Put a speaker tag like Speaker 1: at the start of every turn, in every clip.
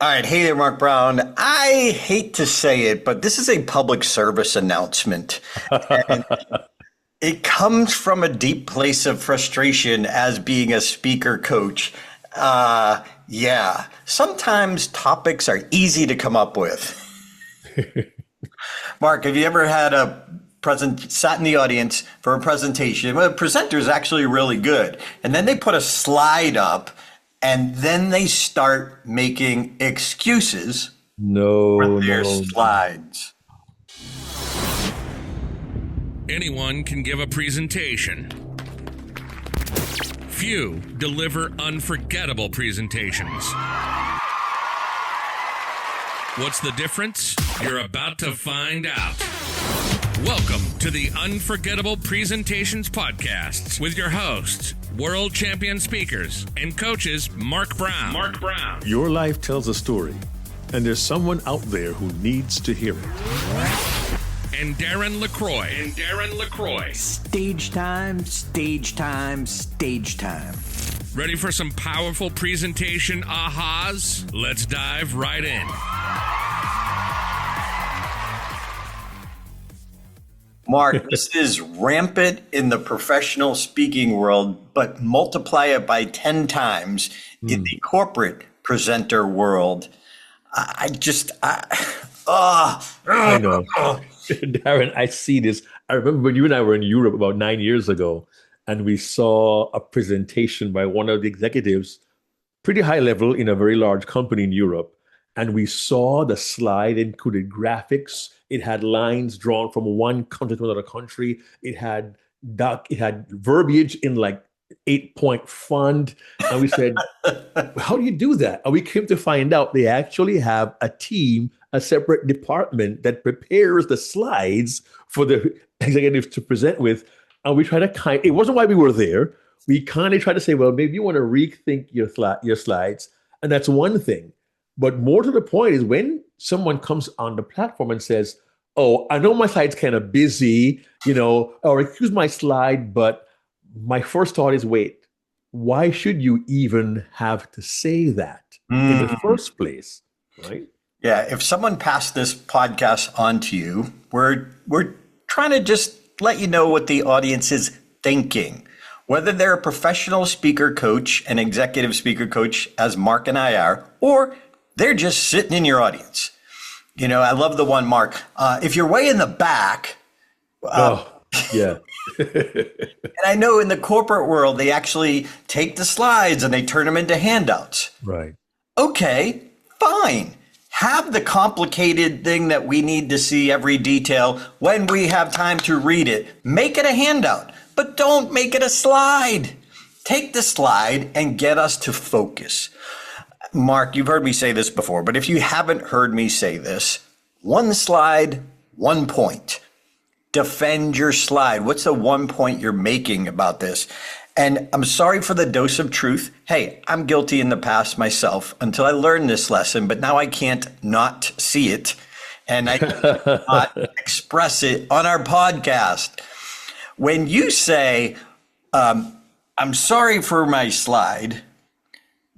Speaker 1: All right. Hey there, Mark Brown. I hate to say it, but this is a public service announcement. And it comes from a deep place of frustration as being a speaker coach. Yeah, sometimes topics are easy to come up with. Mark, have you ever had sat in the audience for a presentation? Well, the presenter is actually really good. And then they put a slide up and then they start making excuses
Speaker 2: No,
Speaker 1: for their
Speaker 2: no.
Speaker 1: slides.
Speaker 3: Anyone can give a presentation. Few deliver unforgettable presentations. What's the difference? You're about to find out. Welcome to the Unforgettable Presentations Podcasts with your hosts, world champion speakers and coaches Mark Brown.
Speaker 4: Your life tells a story, and there's someone out there who needs to hear it.
Speaker 3: And Darren LaCroix.
Speaker 5: Stage time, stage time, stage time.
Speaker 3: Ready for some powerful presentation ahas? Let's dive right in.
Speaker 1: Mark, this is rampant in the professional speaking world, but multiply it by 10 times in the corporate presenter world. I
Speaker 2: know. Darren, I see this. I remember when you and I were in Europe about 9 years ago, and we saw a presentation by one of the executives, pretty high level in a very large company in Europe. And we saw the slide included graphics. It had lines drawn from one country to another country. It had verbiage in like 8-point font. And we said, how do you do that? And we came to find out they actually have a team, a separate department that prepares the slides for the executives to present with. And we try to it wasn't why we were there. We kind of tried to say, well, maybe you want to rethink your slides. And that's one thing. But more to the point is when someone comes on the platform and says, oh, I know my slide's kind of busy, or excuse my slide, but my first thought is, wait, why should you even have to say that in the first place, right?
Speaker 1: Yeah, if someone passed this podcast on to you, we're trying to just let you know what the audience is thinking. Whether they're a professional speaker coach, an executive speaker coach, as Mark and I are, or they're just sitting in your audience. I love the one, Mark. If you're way in the back.
Speaker 2: Yeah.
Speaker 1: And I know in the corporate world, they actually take the slides and they turn them into handouts.
Speaker 2: Right.
Speaker 1: Okay, fine. Have the complicated thing that we need to see every detail when we have time to read it. Make it a handout, but don't make it a slide. Take the slide and get us to focus. Mark, you've heard me say this before, but if you haven't heard me say this, one slide, 1 point. Defend your slide. What's the 1 point you're making about this? And I'm sorry for the dose of truth. Hey, I'm guilty in the past myself until I learned this lesson, but now I can't not see it. And I cannot express it on our podcast. When you say, I'm sorry for my slide,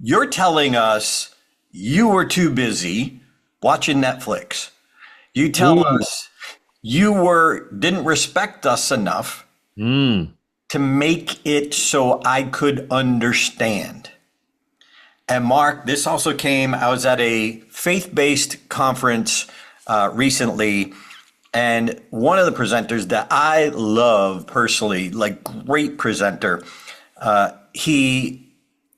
Speaker 1: you're telling us you were too busy watching Netflix. You tell us you didn't respect us enough to make it so I could understand. And Mark, this also I was at a faith-based conference recently, and one of the presenters that I love personally, like great presenter, he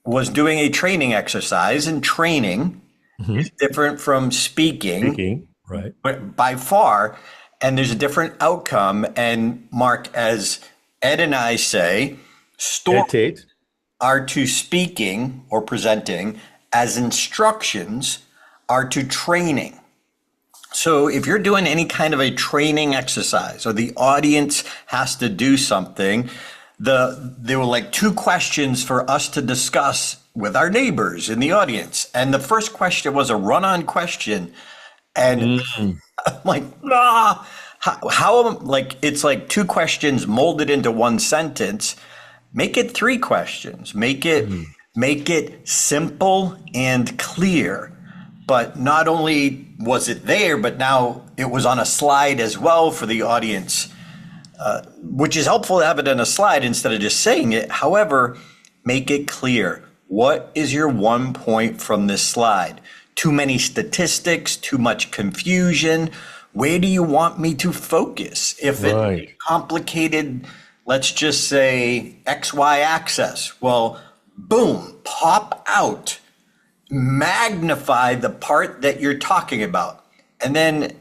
Speaker 1: was doing a training exercise, and training is different from speaking,
Speaker 2: right?
Speaker 1: But by far, and there's a different outcome. And Mark, as Ed and I say, stories are to speaking or presenting as instructions are to training. So if you're doing any kind of a training exercise or the audience has to do something, there were like 2 questions for us to discuss with our neighbors in the audience. And the first question was a run-on question. And I'm like, how like, it's like 2 questions molded into 1 sentence. Make it 3 questions. Make it simple and clear. But not only was it there, but now it was on a slide as well for the audience, which is helpful to have it in a slide instead of just saying it. However, make it clear. What is your one point from this slide? Too many statistics, too much confusion. Where do you want me to focus? If it's complicated, let's just say XY axis. Well, boom, pop out. Magnify the part that you're talking about. And then,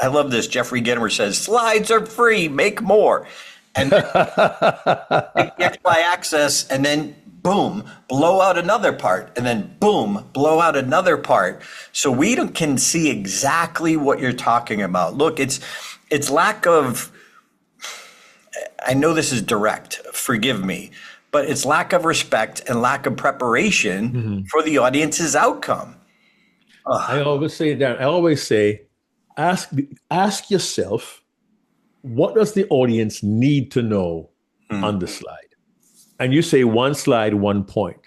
Speaker 1: I love this, Jeffrey Genner says, slides are free, make more. And then take the XY axis, and then boom, blow out another part, and then boom, blow out another part. So we can see exactly what you're talking about. Look, it's lack of, I know this is direct, forgive me, but it's lack of respect and lack of preparation for the audience's outcome.
Speaker 2: I always say, Darren, ask yourself, what does the audience need to know on the slide? And you say one slide, one point.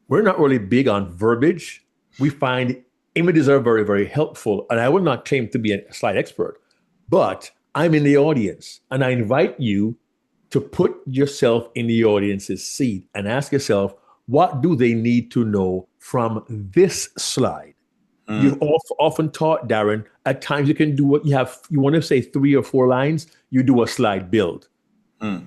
Speaker 2: We're not really big on verbiage. We find images are very, very helpful. And I would not claim to be a slide expert, but I'm in the audience and I invite you to put yourself in the audience's seat and ask yourself, what do they need to know from this slide? You've often taught, Darren, at times you can do what you want to say 3 or 4 lines, you do a slide build.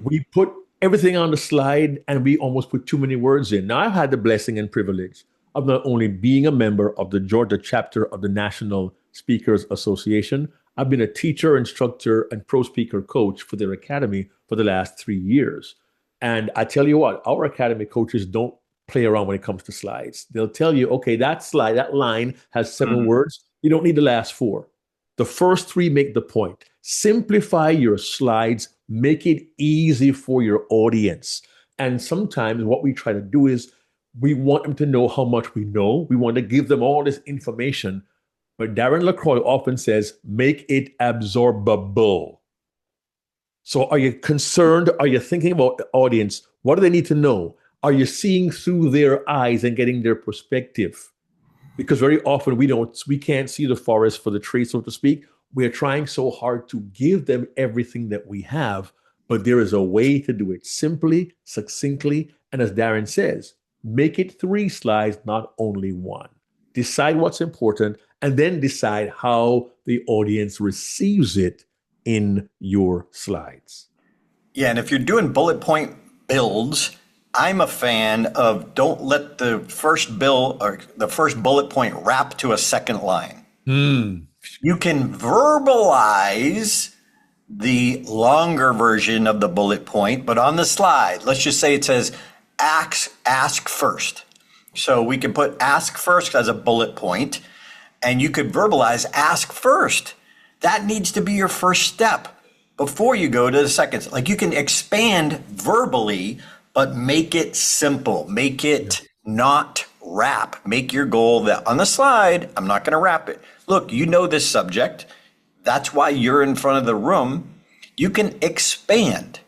Speaker 2: We put everything on the slide and we almost put too many words in. Now, I've had the blessing and privilege of not only being a member of the Georgia chapter of the National Speakers Association, I've been a teacher, instructor, and pro speaker coach for their academy for the last 3 years. And I tell you what, our academy coaches don't play around when it comes to slides. They'll tell you, okay, that slide, that line has 7 words. You don't need the last 4. The first 3 make the point. Simplify your slides, make it easy for your audience. And sometimes what we try to do is we want them to know how much we know. We want to give them all this information. But Darren LaCroix often says, make it absorbable. So are you concerned? Are you thinking about the audience? What do they need to know? Are you seeing through their eyes and getting their perspective? Because very often we can't see the forest for the trees, so to speak. We're trying so hard to give them everything that we have, but there is a way to do it simply, succinctly, and as Darren says, make it 3 slides, not only 1. Decide what's important, and then decide how the audience receives it in your slides.
Speaker 1: Yeah, and if you're doing bullet point builds, I'm a fan of don't let the first bullet point wrap to a second line. You can verbalize the longer version of the bullet point, but on the slide, let's just say it says ask first. So we can put ask first as a bullet point, and you could verbalize ask first. That needs to be your first step before you go to the second. Like you can expand verbally, but make it simple. Make it not wrap. Make your goal that on the slide, I'm not going to wrap it. Look, you know this subject. That's why you're in front of the room. You can expand,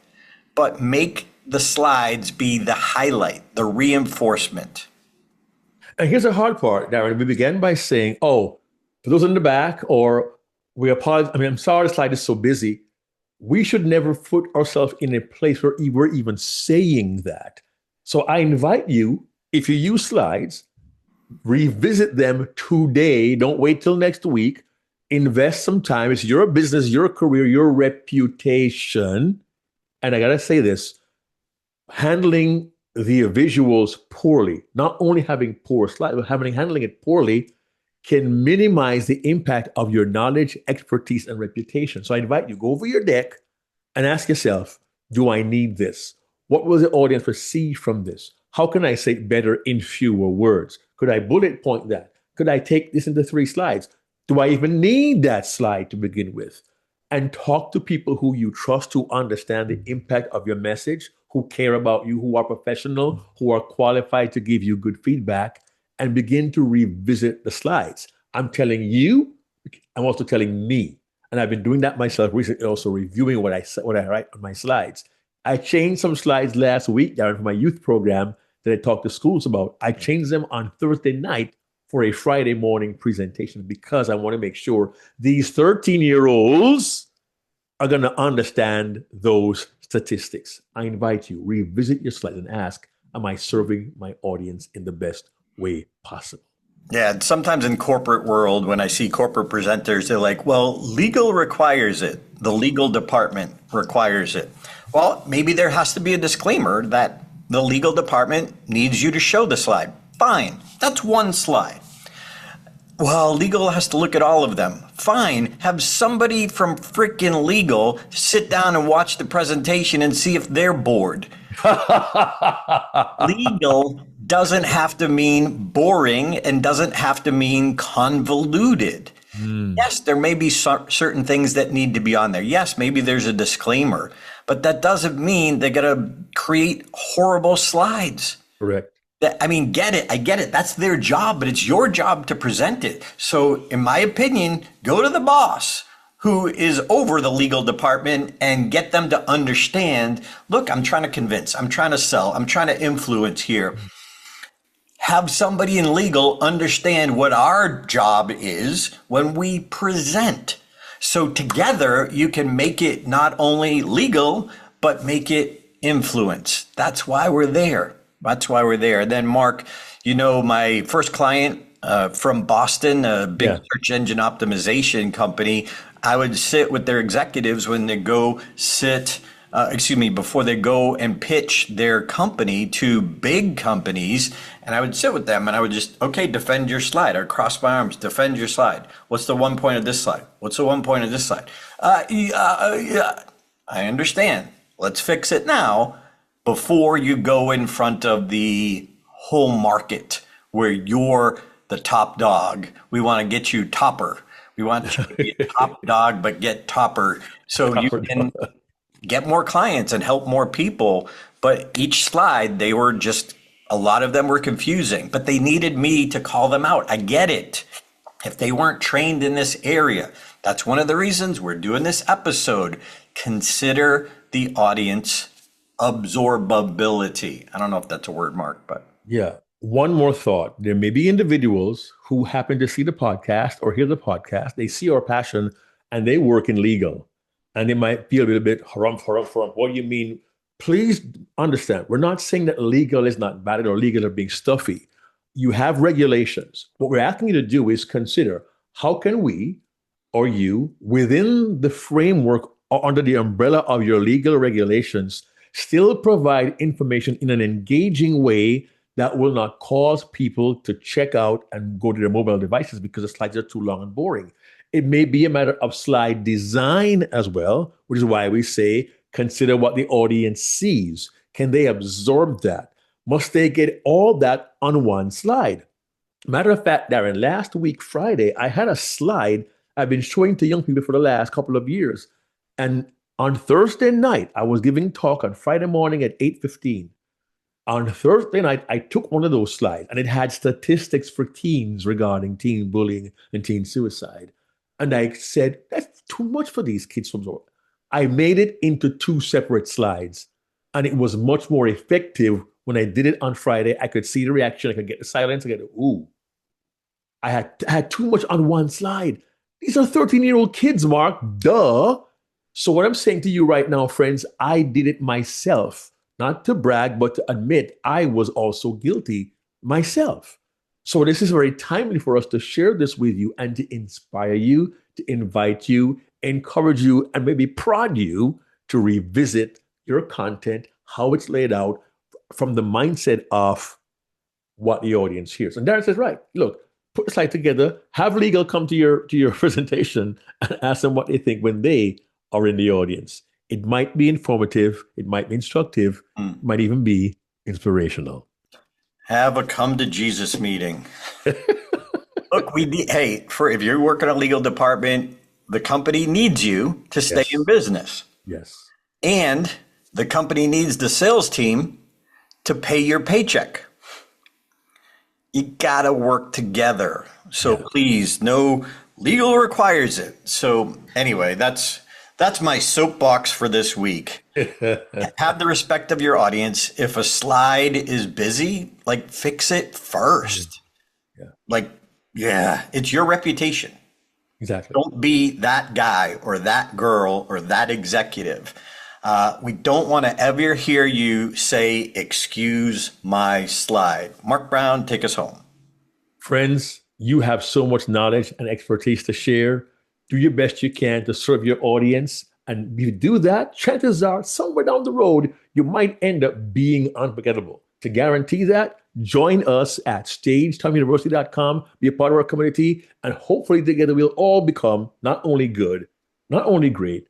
Speaker 1: but make the slides be the highlight, the reinforcement.
Speaker 2: And here's the hard part, Darren. We began by saying, for those in the back, or we apologize. I'm sorry the slide is so busy. We should never put ourselves in a place where we're even saying that. So I invite you, if you use slides, revisit them today. Don't wait till next week. Invest some time. It's your business, your career, your reputation. And I got to say this, handling the visuals poorly, not only having poor slides, but handling it poorly can minimize the impact of your knowledge, expertise, and reputation. So I invite you, go over your deck and ask yourself, do I need this? What will the audience receive from this? How can I say it better in fewer words? Could I bullet point that? Could I take this into 3 slides? Do I even need that slide to begin with? And talk to people who you trust, who understand the impact of your message, who care about you, who are professional, who are qualified to give you good feedback, and begin to revisit the slides. I'm telling you, I'm also telling me. And I've been doing that myself recently, also reviewing what I write on my slides. I changed some slides last week, Darren, for my youth program that I talked to schools about. I changed them on Thursday night for a Friday morning presentation because I want to make sure these 13-year-olds are going to understand those statistics. I invite you, revisit your slide and ask, am I serving my audience in the best way possible?
Speaker 1: Yeah, sometimes in corporate world, when I see corporate presenters, they're like, well, legal requires it. The legal department requires it. Well, maybe there has to be a disclaimer that the legal department needs you to show the slide. Fine, that's one slide. Well, legal has to look at all of them. Fine, have somebody from freaking legal sit down and watch the presentation and see if they're bored. Legal doesn't have to mean boring and doesn't have to mean convoluted. Yes, there may be certain things that need to be on there. Yes, maybe there's a disclaimer, but that doesn't mean they're going to create horrible slides.
Speaker 2: Correct.
Speaker 1: I mean, get it. I get it. That's their job, but it's your job to present it. So in my opinion, go to the boss who is over the legal department and get them to understand, look, I'm trying to convince, I'm trying to sell, I'm trying to influence here. Have somebody in legal understand what our job is when we present. So together you can make it not only legal, but make it influence. That's why we're there. That's why we're there. Then Mark, you know, my first client from Boston, a big search engine optimization company, I would sit with their executives when they go before they go and pitch their company to big companies. And I would sit with them and I would just, okay, defend your slide. I'd cross my arms, defend your slide. What's the one point of this slide? What's the one point of this slide? I understand. Let's fix it now before you go in front of the whole market where you're the top dog. We want to get you topper. We want you to be a top dog, but get topper so you can get more clients and help more people. But each slide, a lot of them were confusing, but they needed me to call them out. I get it. If they weren't trained in this area, that's one of the reasons we're doing this episode. Consider the audience absorbability. I don't know if that's a word, Mark, but.
Speaker 2: Yeah. One more thought. There may be individuals who happen to see the podcast or hear the podcast. They see our passion and they work in legal. And they might feel a little bit, harumph. What do you mean? Please understand, we're not saying that legal is not valid or legal are being stuffy. You have regulations. What we're asking you to do is consider, how can we or you, within the framework or under the umbrella of your legal regulations, still provide information in an engaging way that will not cause people to check out and go to their mobile devices because the slides are too long and boring. It may be a matter of slide design as well, which is why we say, consider what the audience sees. Can they absorb that? Must they get all that on one slide? Matter of fact, Darren, last week, Friday, I had a slide I've been showing to young people for the last couple of years. And on Thursday night, I was giving talk on Friday morning at 8:15. On Thursday night, I took one of those slides and it had statistics for teens regarding teen bullying and teen suicide. And I said, that's too much for these kids. I made it into two separate slides and it was much more effective when I did it on Friday. I could see the reaction. I could get the silence. I could, ooh, I had too much on one slide. These are 13-year-old kids, Mark, duh. So what I'm saying to you right now, friends, I did it myself. Not to brag, but to admit I was also guilty myself. So this is very timely for us to share this with you and to inspire you, to invite you, encourage you, and maybe prod you to revisit your content, how it's laid out from the mindset of what the audience hears. And Darren says, right, look, put the slide together, have legal come to your presentation and ask them what they think when they are in the audience. It might be informative, it might be instructive, might even be inspirational.
Speaker 1: Have a come to Jesus meeting. Look, if you're working in a legal department, the company needs you to stay in business.
Speaker 2: Yes.
Speaker 1: And the company needs the sales team to pay your paycheck. You gotta work together. So please, no, legal requires it. So anyway, that's my soapbox for this week. Have the respect of your audience. If a slide is busy, fix it first. Like, yeah, it's your reputation.
Speaker 2: Exactly.
Speaker 1: Don't be that guy or that girl or that executive. We don't want to ever hear you say, excuse my slide. Mark Brown, take us home.
Speaker 2: Friends, you have so much knowledge and expertise to share. Do your best you can to serve your audience. And if you do that, chances are somewhere down the road, you might end up being unforgettable. To guarantee that, join us at stagetimeuniversity.com, be a part of our community, and hopefully together we'll all become not only good, not only great,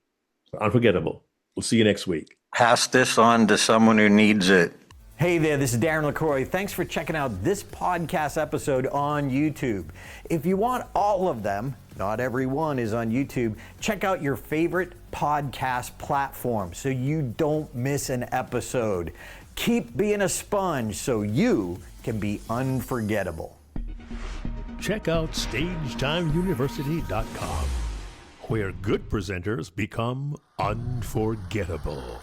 Speaker 2: but unforgettable. We'll see you next week.
Speaker 1: Pass this on to someone who needs it.
Speaker 5: Hey there, this is Darren LaCroix. Thanks for checking out this podcast episode on YouTube. If you want all of them, not every one is on YouTube, check out your favorite podcast platform so you don't miss an episode. Keep being a sponge so you can be unforgettable.
Speaker 4: Check out StagetimeUniversity.com, where good presenters become unforgettable.